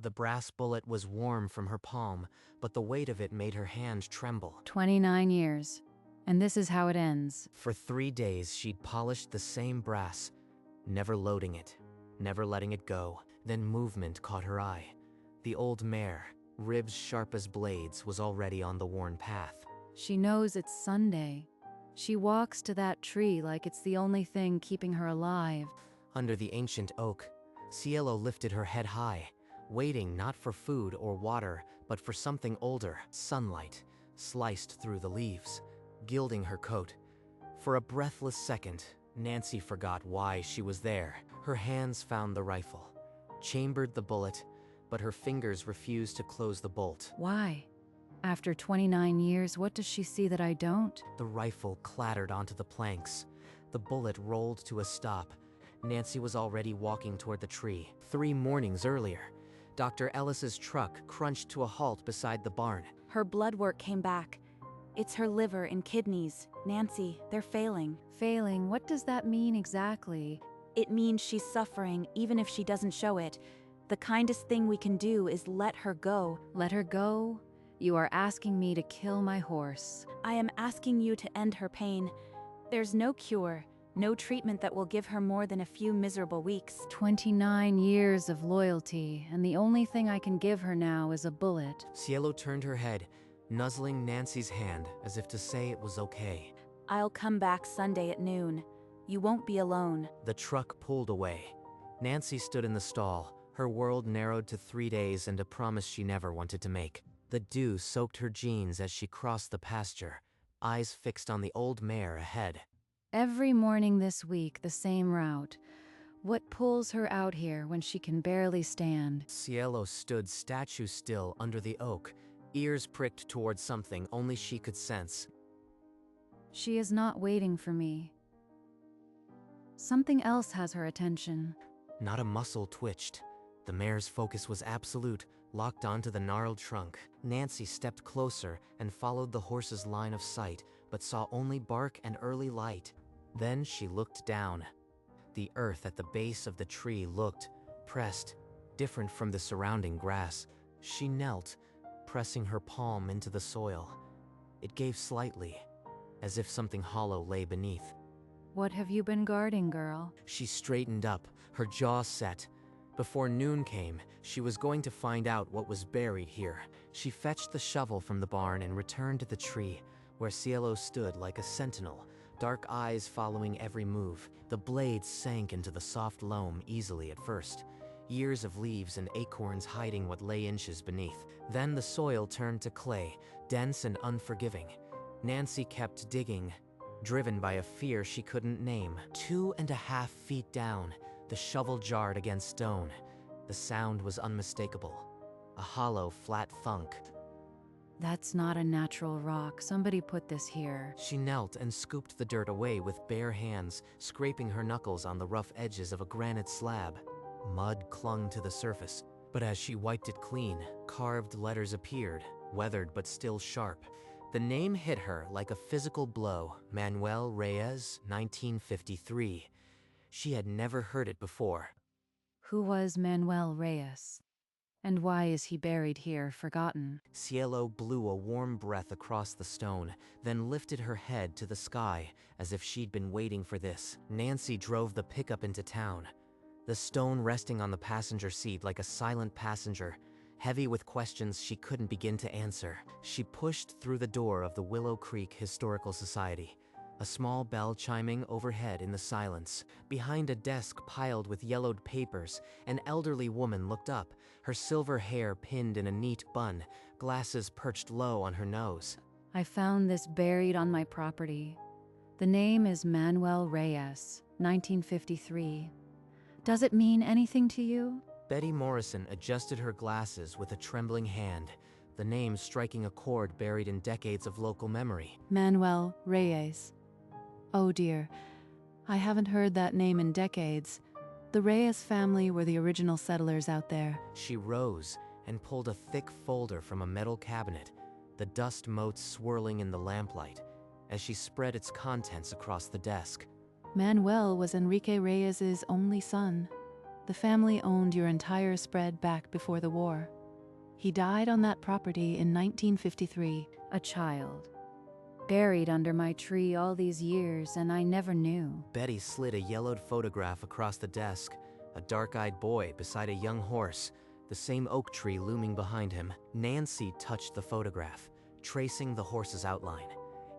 The brass bullet was warm from her palm, but the weight of it made her hand tremble. 29 years. And this is how it ends. For 3 days, she'd polished the same brass, never loading it, never letting it go. Then movement caught her eye. The old mare, ribs sharp as blades, was already on the worn path. She knows it's Sunday. She walks to that tree like it's the only thing keeping her alive. Under the ancient oak, Cielo lifted her head high, waiting not for food or water, but for something older. Sunlight sliced through the leaves, gilding her coat. For a breathless second, Nancy forgot why she was there. Her hands found the rifle, chambered the bullet, but her fingers refused to close the bolt. Why? After 29 years, what does she see that I don't? The rifle clattered onto the planks. The bullet rolled to a stop. Nancy was already walking toward the tree. 3 mornings earlier, Dr. Ellis's truck crunched to a halt beside the barn. Her blood work came back. It's her liver and kidneys. Nancy, they're failing. Failing? What does that mean exactly? It means she's suffering, even if she doesn't show it. The kindest thing we can do is let her go. Let her go? You are asking me to kill my horse. I am asking you to end her pain. There's no cure, no treatment that will give her more than a few miserable weeks. 29 years of loyalty, and the only thing I can give her now is a bullet. Cielo turned her head, nuzzling Nancy's hand as if to say it was okay. I'll come back Sunday at noon. You won't be alone. The truck pulled away. Nancy stood in the stall, her world narrowed to 3 days and a promise she never wanted to make. The dew soaked her jeans as she crossed the pasture, eyes fixed on the old mare ahead. Every morning this week, the same route. What pulls her out here when she can barely stand? Cielo stood statue still under the oak, ears pricked toward something only she could sense. She is not waiting for me. Something else has her attention. Not a muscle twitched. The mare's focus was absolute, locked onto the gnarled trunk. Nancy stepped closer and followed the horse's line of sight, but saw only bark and early light. Then she looked down. The earth at the base of the tree looked pressed, different from the surrounding grass. She knelt, pressing her palm into the soil. It gave slightly, as if something hollow lay beneath. What have you been guarding, girl? She straightened up, her jaw set. Before noon came, she was going to find out what was buried here. She fetched the shovel from the barn and returned to the tree, where Cielo stood like a sentinel, dark eyes following every move. The blades sank into the soft loam easily at first, years of leaves and acorns hiding what lay inches beneath. Then the soil turned to clay, dense and unforgiving. Nancy kept digging, driven by a fear she couldn't name. 2.5 feet down, the shovel jarred against stone. The sound was unmistakable. A hollow, flat thunk. That's not a natural rock. Somebody put this here. She knelt and scooped the dirt away with bare hands, scraping her knuckles on the rough edges of a granite slab. Mud clung to the surface, but as she wiped it clean, carved letters appeared, weathered but still sharp. The name hit her like a physical blow. Manuel Reyes, 1953. She had never heard it before. Who was Manuel Reyes? And why is he buried here, forgotten? Cielo blew a warm breath across the stone, then lifted her head to the sky as if she'd been waiting for this. Nancy drove the pickup into town, the stone resting on the passenger seat like a silent passenger, heavy with questions she couldn't begin to answer. She pushed through the door of the Willow Creek Historical Society, a small bell chiming overhead in the silence. Behind a desk piled with yellowed papers, an elderly woman looked up, her silver hair pinned in a neat bun, glasses perched low on her nose. I found this buried on my property. The name is Manuel Reyes, 1953. Does it mean anything to you? Betty Morrison adjusted her glasses with a trembling hand, the name striking a chord buried in decades of local memory. Manuel Reyes. Oh dear, I haven't heard that name in decades. The Reyes family were the original settlers out there. She rose and pulled a thick folder from a metal cabinet, the dust motes swirling in the lamplight, as she spread its contents across the desk. Manuel was Enrique Reyes's only son. The family owned your entire spread back before the war. He died on that property in 1953. A child. Buried under my tree all these years, and I never knew. Betty slid a yellowed photograph across the desk, a dark-eyed boy beside a young horse, the same oak tree looming behind him. Nancy touched the photograph, tracing the horse's outline.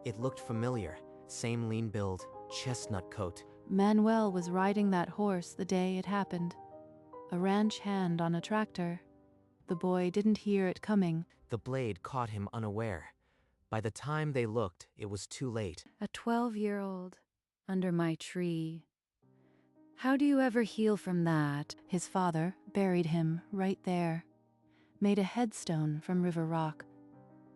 It looked familiar, same lean build, chestnut coat. Manuel was riding that horse the day it happened. A ranch hand on a tractor. The boy didn't hear it coming. The blade caught him unaware. By the time they looked, it was too late. A 12-year-old under my tree. How do you ever heal from that? His father buried him right there. Made a headstone from river rock.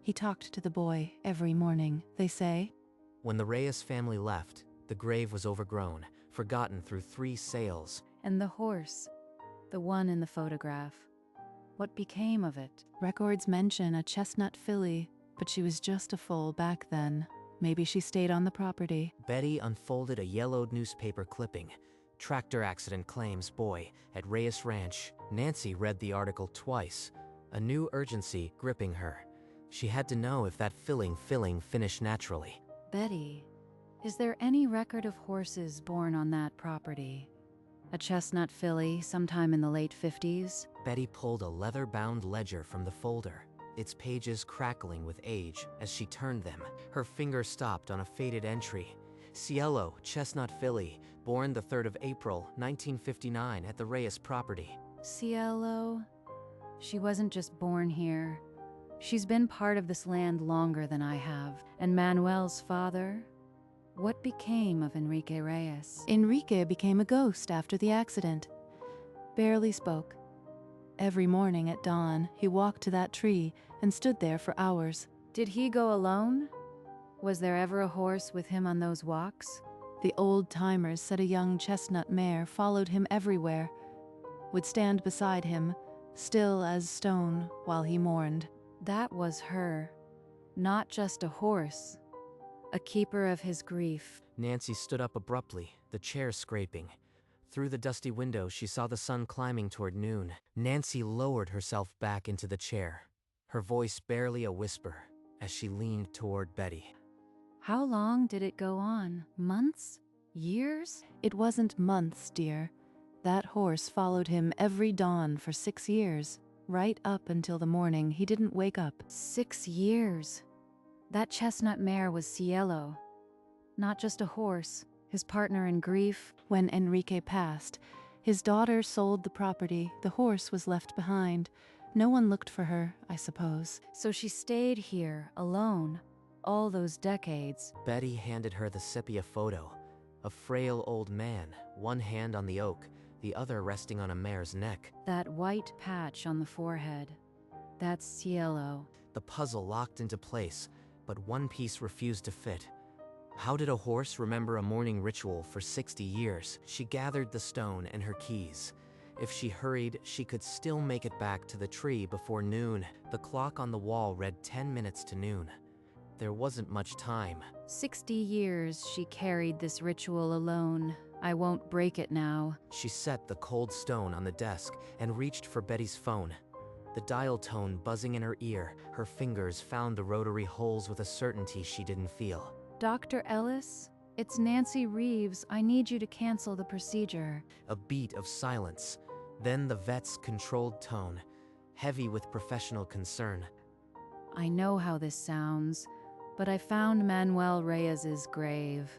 He talked to the boy every morning, they say. When the Reyes family left, the grave was overgrown, forgotten through 3 sales. And the horse, the one in the photograph. What became of it? Records mention a chestnut filly, but she was just a foal back then. Maybe she stayed on the property. Betty unfolded a yellowed newspaper clipping. Tractor accident claims boy at Reyes Ranch. Nancy read the article twice, a new urgency gripping her. She had to know if that filling finished naturally. Betty, is there any record of horses born on that property? A chestnut filly sometime in the late 50s? Betty pulled a leather-bound ledger from the folder, its pages crackling with age as she turned them. Her finger stopped on a faded entry. Cielo, chestnut filly, born the 3rd of April, 1959 at the Reyes property. Cielo? She wasn't just born here. She's been part of this land longer than I have. And Manuel's father? What became of Enrique Reyes? Enrique became a ghost after the accident. Barely spoke. Every morning at dawn, he walked to that tree and stood there for hours. Did he go alone? Was there ever a horse with him on those walks? The old-timers said a young chestnut mare followed him everywhere, would stand beside him, still as stone, while he mourned. That was her. Not just a horse. A keeper of his grief. Nancy stood up abruptly, the chair scraping. Through the dusty window, she saw the sun climbing toward noon. Nancy lowered herself back into the chair, her voice barely a whisper, as she leaned toward Betty. How long did it go on? Months? Years? It wasn't months, dear. That horse followed him every dawn for 6 years, right up until the morning he didn't wake up. 6 years. That chestnut mare was Cielo. Not just a horse, his partner in grief. When Enrique passed, his daughter sold the property. The horse was left behind. No one looked for her, I suppose. So she stayed here, alone, all those decades. Betty handed her the sepia photo. A frail old man, one hand on the oak, the other resting on a mare's neck. That white patch on the forehead. That's Cielo. The puzzle locked into place, but one piece refused to fit. How did a horse remember a morning ritual for 60 years? She gathered the stone and her keys. If she hurried, she could still make it back to the tree before noon. The clock on the wall read 10 minutes to noon. There wasn't much time. 60 years she carried this ritual alone. I won't break it now. She set the cold stone on the desk and reached for Betty's phone. The dial tone buzzing in her ear, her fingers found the rotary holes with a certainty she didn't feel. Dr. Ellis, it's Nancy Reeves. I need you to cancel the procedure. A beat of silence, then the vet's controlled tone, heavy with professional concern. I know how this sounds, but I found Manuel Reyes's grave.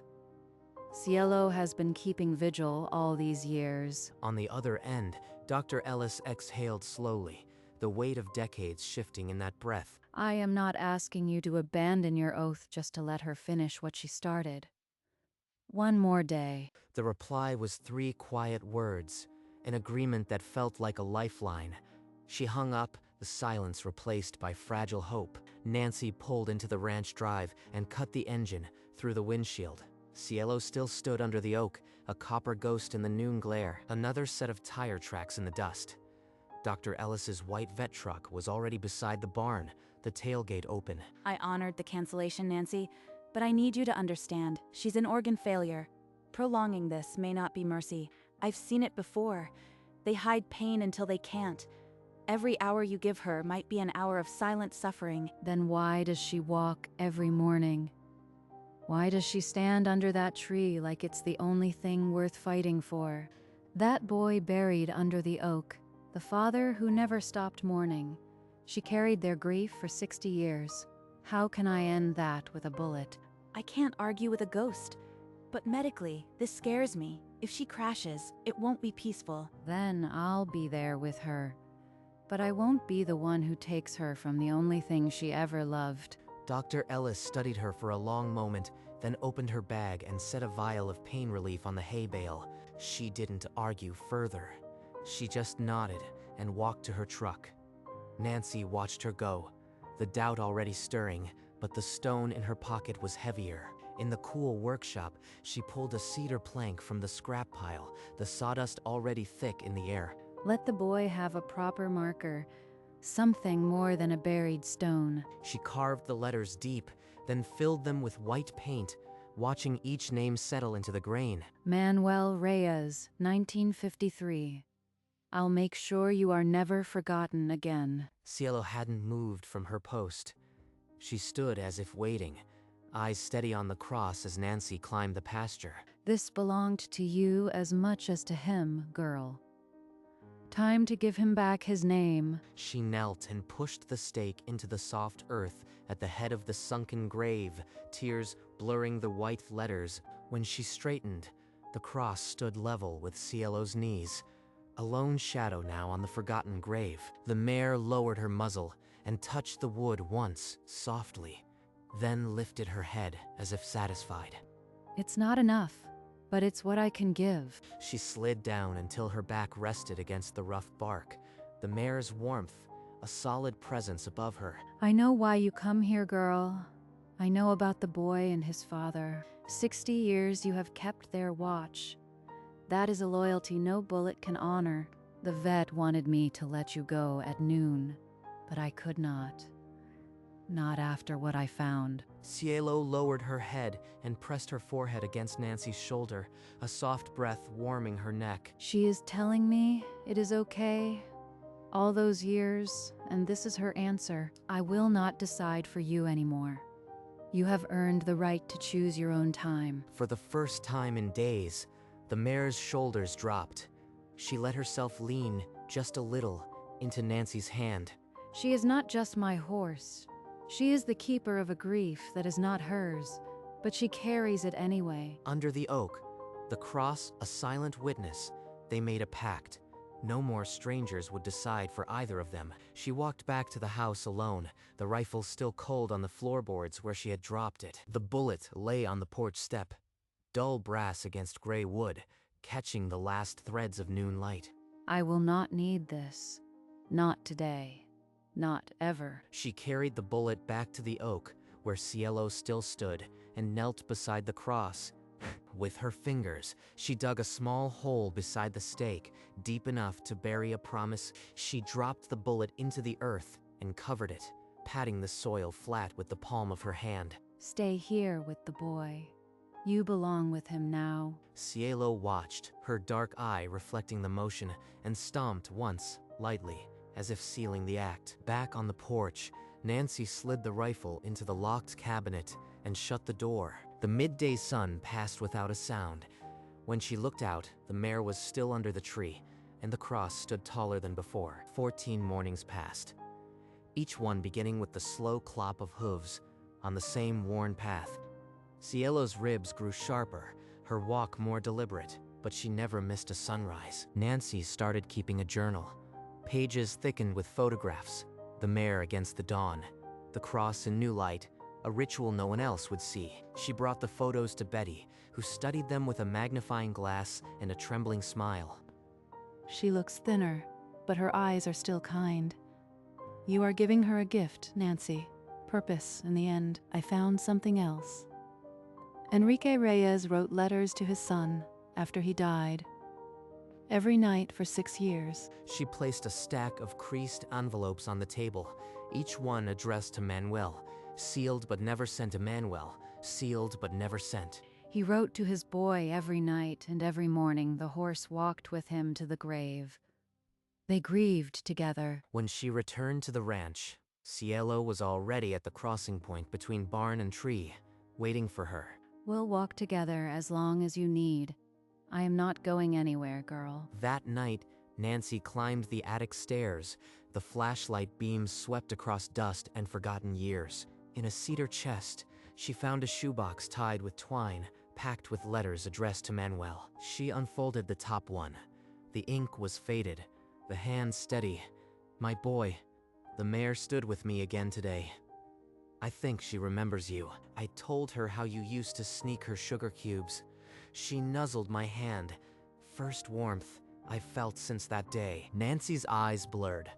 Cielo has been keeping vigil all these years. On the other end, Dr. Ellis exhaled slowly, the weight of decades shifting in that breath. I am not asking you to abandon your oath just to let her finish what she started. One more day. The reply was 3 quiet words, an agreement that felt like a lifeline. She hung up, the silence replaced by fragile hope. Nancy pulled into the ranch drive and cut the engine through the windshield. Cielo still stood under the oak, a copper ghost in the noon glare, another set of tire tracks in the dust. Dr. Ellis's white vet truck was already beside the barn, the tailgate open. I honored the cancellation, Nancy, but I need you to understand. She's an organ failure. Prolonging this may not be mercy. I've seen it before. They hide pain until they can't. Every hour you give her might be an hour of silent suffering. Then why does she walk every morning? Why does she stand under that tree like it's the only thing worth fighting for? That boy buried under the oak, the father who never stopped mourning. She carried their grief for 60 years. How can I end that with a bullet? I can't argue with a ghost. But medically, this scares me. If she crashes, it won't be peaceful. Then I'll be there with her. But I won't be the one who takes her from the only thing she ever loved. Dr. Ellis studied her for a long moment, then opened her bag and set a vial of pain relief on the hay bale. She didn't argue further. She just nodded and walked to her truck. Nancy watched her go, the doubt already stirring, but the stone in her pocket was heavier. In the cool workshop, she pulled a cedar plank from the scrap pile, the sawdust already thick in the air. Let the boy have a proper marker, something more than a buried stone. She carved the letters deep, then filled them with white paint, watching each name settle into the grain. Manuel Reyes, 1953. I'll make sure you are never forgotten again. Cielo hadn't moved from her post. She stood as if waiting, eyes steady on the cross as Nancy climbed the pasture. This belonged to you as much as to him, girl. Time to give him back his name. She knelt and pushed the stake into the soft earth at the head of the sunken grave, tears blurring the white letters. When she straightened, the cross stood level with Cielo's knees, a lone shadow now on the forgotten grave. The mare lowered her muzzle and touched the wood once, softly, then lifted her head as if satisfied. It's not enough, but it's what I can give. She slid down until her back rested against the rough bark, the mare's warmth, a solid presence above her. I know why you come here, girl. I know about the boy and his father. 60 years you have kept their watch. That is a loyalty no bullet can honor. The vet wanted me to let you go at noon, but I could not. Not after what I found. Cielo lowered her head and pressed her forehead against Nancy's shoulder, a soft breath warming her neck. She is telling me it is okay. All those years, and this is her answer. I will not decide for you anymore. You have earned the right to choose your own time. For the first time in days, the mare's shoulders dropped. She let herself lean, just a little, into Nancy's hand. She is not just my horse. She is the keeper of a grief that is not hers, but she carries it anyway. Under the oak, the cross a silent witness, they made a pact. No more strangers would decide for either of them. She walked back to the house alone, the rifle still cold on the floorboards where she had dropped it. The bullet lay on the porch step, dull brass against gray wood, catching the last threads of noon light. I will not need this. Not today. Not ever. She carried the bullet back to the oak, where Cielo still stood, and knelt beside the cross. With her fingers, she dug a small hole beside the stake, deep enough to bury a promise. She dropped the bullet into the earth and covered it, patting the soil flat with the palm of her hand. Stay here with the boy. You belong with him now. Cielo watched, her dark eye reflecting the motion, and stomped once, lightly, as if sealing the act. Back on the porch, Nancy slid the rifle into the locked cabinet and shut the door. The midday sun passed without a sound. When she looked out, the mare was still under the tree, and the cross stood taller than before. 14 mornings passed, each one beginning with the slow clop of hooves on the same worn path. Cielo's ribs grew sharper, her walk more deliberate, but she never missed a sunrise. Nancy started keeping a journal. Pages thickened with photographs, the mare against the dawn, the cross in new light, a ritual no one else would see. She brought the photos to Betty, who studied them with a magnifying glass and a trembling smile. She looks thinner, but her eyes are still kind. You are giving her a gift, Nancy. Purpose, in the end. I found something else. Enrique Reyes wrote letters to his son after he died. Every night for 6 years. She placed a stack of creased envelopes on the table, each one addressed to Manuel, sealed but never sent to Manuel, sealed but never sent. He wrote to his boy every night, and every morning the horse walked with him to the grave. They grieved together. When she returned to the ranch, Cielo was already at the crossing point between barn and tree, waiting for her. We'll walk together as long as you need. I am not going anywhere, girl. That night, Nancy climbed the attic stairs. The flashlight beams swept across dust and forgotten years. In a cedar chest, she found a shoebox tied with twine, packed with letters addressed to Manuel. She unfolded the top one. The ink was faded, the hand steady. My boy, the mayor stood with me again today. I think she remembers you. I told her how you used to sneak her sugar cubes. She nuzzled my hand. First warmth I felt since that day. Nancy's eyes blurred.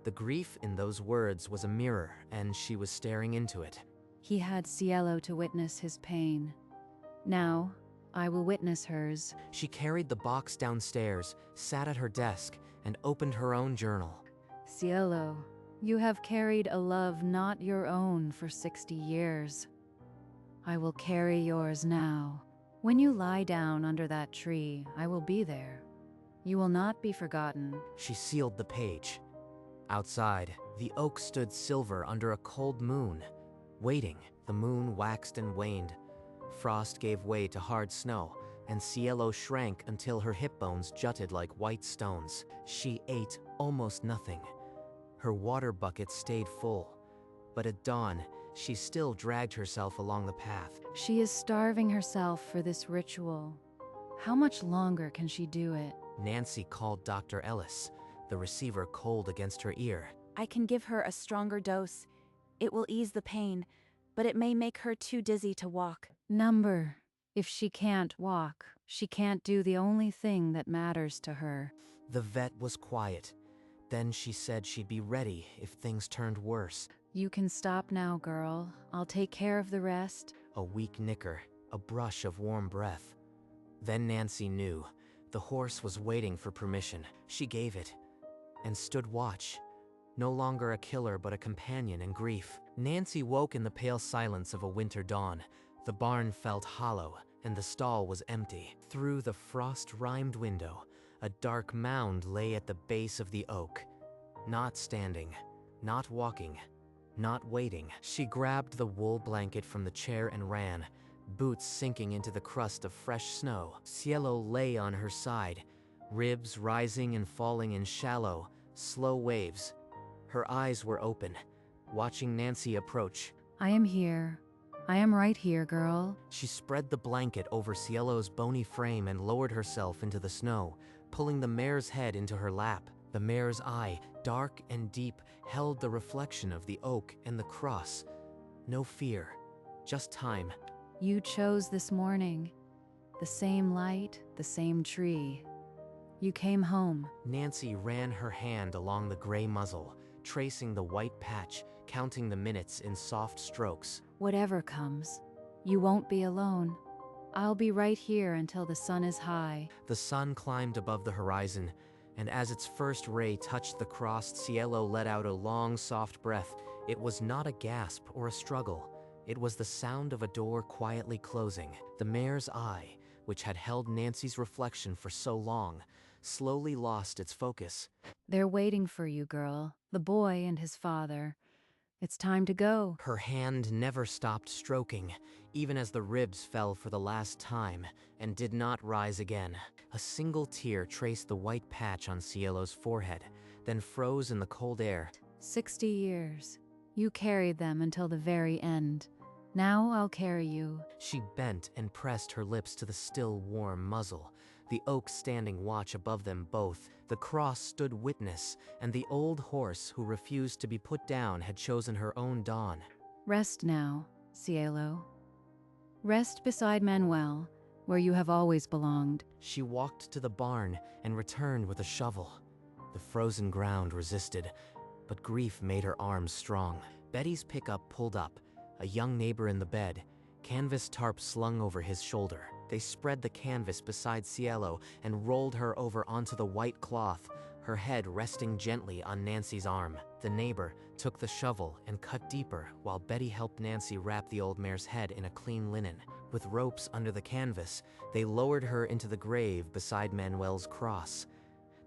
The grief in those words was a mirror, and she was staring into it. He had Cielo to witness his pain. Now, I will witness hers. She carried the box downstairs, sat at her desk, and opened her own journal. Cielo, you have carried a love not your own for 60 years. I will carry yours now. When you lie down under that tree, I will be there. You will not be forgotten. She sealed the page. Outside, the oak stood silver under a cold moon. Waiting, the moon waxed and waned. Frost gave way to hard snow, and Cielo shrank until her hip bones jutted like white stones. She ate almost nothing. Her water bucket stayed full. But at dawn, she still dragged herself along the path. She is starving herself for this ritual. How much longer can she do it? Nancy called Dr. Ellis, the receiver cold against her ear. I can give her a stronger dose. It will ease the pain, but it may make her too dizzy to walk. Number. If she can't walk, she can't do the only thing that matters to her. The vet was quiet. Then she said she'd be ready if things turned worse. You can stop now, girl. I'll take care of the rest. A weak nicker, a brush of warm breath. Then Nancy knew. The horse was waiting for permission. She gave it, and stood watch. No longer a killer, but a companion in grief. Nancy woke in the pale silence of a winter dawn. The barn felt hollow, and the stall was empty. Through the frost-rimed window, a dark mound lay at the base of the oak. Not standing, not walking, not waiting. She grabbed the wool blanket from the chair and ran, boots sinking into the crust of fresh snow. Cielo lay on her side, ribs rising and falling in shallow, slow waves. Her eyes were open, watching Nancy approach. I am here. I am right here, girl. She spread the blanket over Cielo's bony frame and lowered herself into the snow, pulling the mare's head into her lap. The mare's eye, dark and deep, held the reflection of the oak and the cross. No fear, just time. You chose this morning. The same light, the same tree. You came home. Nancy ran her hand along the gray muzzle, tracing the white patch, counting the minutes in soft strokes. Whatever comes, you won't be alone. I'll be right here until the sun is high. The sun climbed above the horizon, and as its first ray touched the cross, Cielo let out a long, soft breath. It was not a gasp or a struggle. It was the sound of a door quietly closing. The mare's eye, which had held Nancy's reflection for so long, slowly lost its focus. They're waiting for you, girl. The boy and his father. It's time to go. Her hand never stopped stroking, even as the ribs fell for the last time and did not rise again. A single tear traced the white patch on Cielo's forehead, then froze in the cold air. 60 years. You carried them until the very end. Now I'll carry you. She bent and pressed her lips to the still warm muzzle, the oak standing watch above them both. The cross stood witness, and the old horse who refused to be put down had chosen her own dawn. Rest now, Cielo. Rest beside Manuel, where you have always belonged. She walked to the barn and returned with a shovel. The frozen ground resisted, but grief made her arms strong. Betty's pickup pulled up, a young neighbor in the bed, canvas tarp slung over his shoulder. They spread the canvas beside Cielo and rolled her over onto the white cloth, her head resting gently on Nancy's arm. The neighbor took the shovel and cut deeper while Betty helped Nancy wrap the old mare's head in a clean linen. With ropes under the canvas, they lowered her into the grave beside Manuel's cross.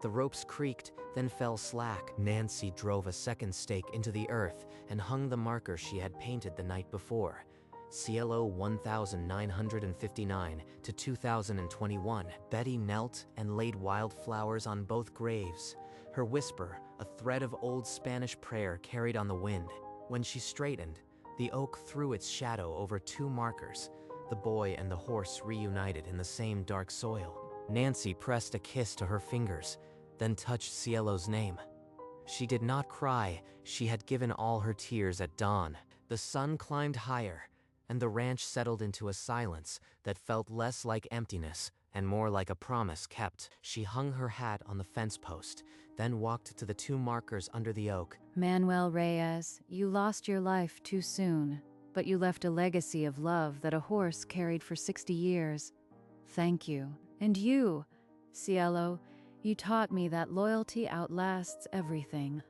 The ropes creaked, then fell slack. Nancy drove a second stake into the earth and hung the marker she had painted the night before. Cielo 1959 to 2021. Betty knelt and laid wildflowers on both graves. Her whisper, a thread of old Spanish prayer carried on the wind. When she straightened, the oak threw its shadow over two markers, the boy and the horse reunited in the same dark soil. Nancy pressed a kiss to her fingers, then touched Cielo's name. She did not cry. She had given all her tears at dawn. The sun climbed higher, and the ranch settled into a silence that felt less like emptiness and more like a promise kept. She hung her hat on the fence post, then walked to the two markers under the oak. Manuel Reyes, you lost your life too soon, but you left a legacy of love that a horse carried for 60 years. Thank you. And you, Cielo, you taught me that loyalty outlasts everything.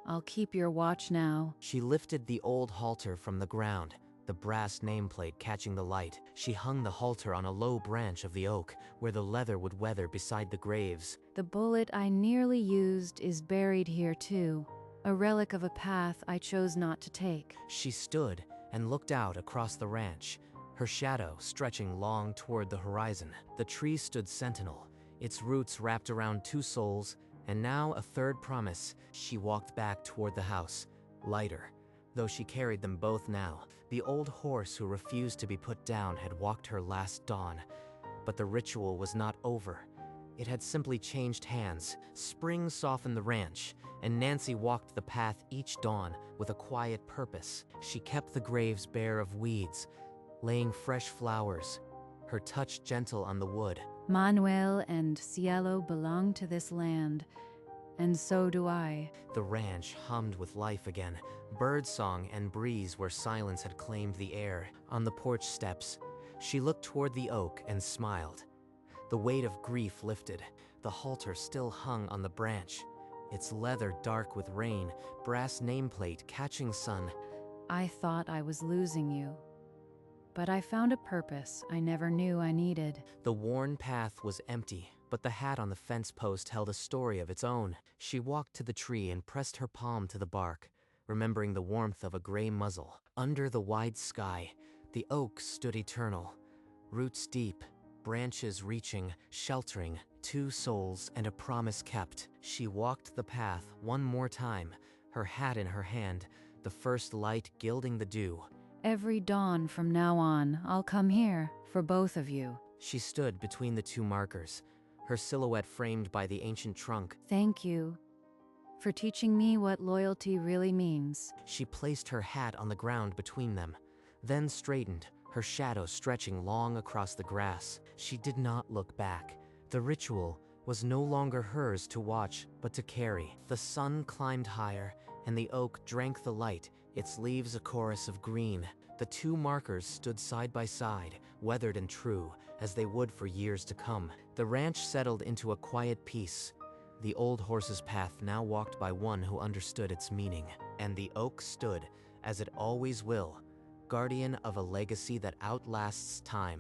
I'll keep your watch now. She lifted the old halter from the ground, the brass nameplate catching the light. She hung the halter on a low branch of the oak, where the leather would weather beside the graves. The bullet I nearly used is buried here too, a relic of a path I chose not to take. She stood and looked out across the ranch, her shadow stretching long toward the horizon. The tree stood sentinel, its roots wrapped around two souls, and now a third promise. She walked back toward the house, lighter, though she carried them both now. The old horse who refused to be put down had walked her last dawn, but the ritual was not over. It had simply changed hands. Spring softened the ranch, and Nancy walked the path each dawn with a quiet purpose. She kept the graves bare of weeds, laying fresh flowers, her touch gentle on the wood. Manuel and Cielo belong to this land, and so do I. The ranch hummed with life again, birdsong and breeze where silence had claimed the air. On the porch steps, she looked toward the oak and smiled. The weight of grief lifted. The halter still hung on the branch, its leather dark with rain, brass nameplate catching sun. I thought I was losing you, but I found a purpose I never knew I needed. The worn path was empty, but the hat on the fence post held a story of its own. She walked to the tree and pressed her palm to the bark, remembering the warmth of a gray muzzle. Under the wide sky, the oak stood eternal, roots deep, branches reaching, sheltering, two souls and a promise kept. She walked the path one more time, her hat in her hand, the first light gilding the dew. Every dawn from now on, I'll come here for both of you. She stood between the two markers, her silhouette framed by the ancient trunk. Thank you for teaching me what loyalty really means. She placed her hat on the ground between them, then straightened, her shadow stretching long across the grass. She did not look back. The ritual was no longer hers to watch, but to carry. The sun climbed higher, and the oak drank the light, its leaves a chorus of green. The two markers stood side by side, weathered and true, as they would for years to come. The ranch settled into a quiet peace. The old horse's path now walked by one who understood its meaning. And the oak stood, as it always will, guardian of a legacy that outlasts time.